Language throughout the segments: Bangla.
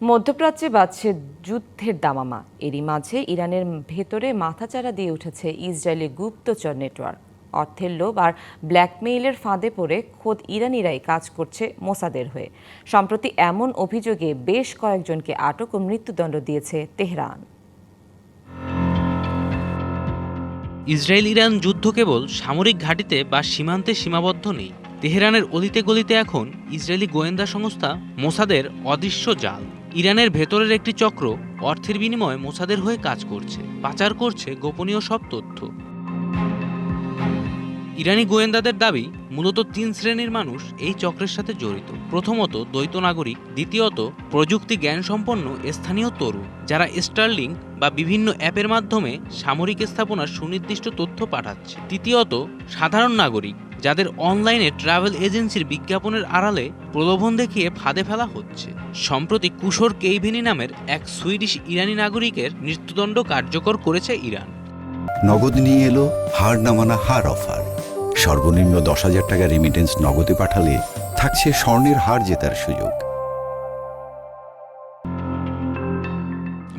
মধ্যপ্রাচ্যে বাড়ছে যুদ্ধের দামামা। এরই মাঝে ইরানের ভেতরে মাথাচাড়া দিয়ে উঠেছে ইসরায়েলি গুপ্তচর নেটওয়ার্ক। অর্থের লোভ আর ব্ল্যাকমেইলের ফাঁদে পড়ে খোদ ইরানিরাই কাজ করছে মোসাদের হয়ে। সম্প্রতি এমন অভিযোগে বেশ কয়েকজনকে আটক ও মৃত্যুদণ্ড দিয়েছে তেহরান। ইসরায়েল ইরান যুদ্ধ কেবল সামরিক ঘাঁটিতে বা সীমান্তে সীমাবদ্ধ নেই। তেহরানের অলিতে গলিতে এখন ইসরায়েলি গোয়েন্দা সংস্থা মোসাদের অদৃশ্য জাল। ইরানের ভেতরের একটি চক্র অর্থের বিনিময়ে মোসাদের হয়ে কাজ করছে, পাচার করছে গোপনীয় সব তথ্য। ইরানি গোয়েন্দাদের দাবি, মূলত 3 শ্রেণীর মানুষ এই চক্রের সাথে জড়িত। প্রথমত দ্বৈত নাগরিক, দ্বিতীয়ত প্রযুক্তি জ্ঞান সম্পন্ন স্থানীয় তরুণ যারা স্টারলিংক বা বিভিন্ন অ্যাপের মাধ্যমে সামরিক স্থাপনার সুনির্দিষ্ট তথ্য পাঠাচ্ছে, তৃতীয়ত সাধারণ নাগরিক যাদের অনলাইনে ট্রাভেল এজেন্সির বিজ্ঞাপনের আড়ালে প্রলোভন দেখিয়ে ফাঁদে ফেলা হচ্ছে। সম্প্রতি কুশোর কেইভিনি নামের এক সুইডিশ ইরানি নাগরিকের মৃত্যুদণ্ড কার্যকর করেছে ইরান। নগদ নিয়ে এলো হার না মানা হার অফার। সর্বনিম্ন 10,000 টাকা রেমিটেন্স নগদে পাঠালে থাকছে স্বর্ণের হার জেতার সুযোগ।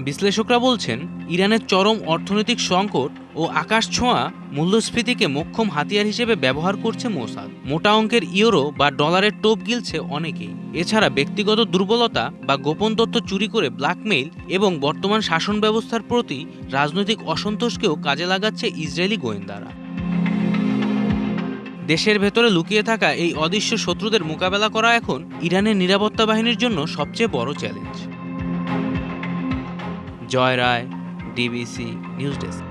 বিশ্লেষকরা বলছেন, ইরানের চরম অর্থনৈতিক সংকট ও আকাশ ছোঁয়া মূল্যস্ফীতিকে মোক্ষম হাতিয়ার হিসেবে ব্যবহার করছে মোসাদ। মোটা অঙ্কের ইউরো বা ডলারের টোপ গিলছে অনেকেই। এছাড়া ব্যক্তিগত দুর্বলতা বা গোপন তথ্য চুরি করে ব্ল্যাকমেইল এবং বর্তমান শাসন ব্যবস্থার প্রতি রাজনৈতিক অসন্তোষকেও কাজে লাগাচ্ছে ইসরায়েলি গোয়েন্দারা। দেশের ভেতরে লুকিয়ে থাকা এই অদৃশ্য শত্রুদের মোকাবেলা করা এখন ইরানের নিরাপত্তা বাহিনীর জন্য সবচেয়ে বড় চ্যালেঞ্জ। জয় রায়, ডিবিসি নিউজ ডেস্ক।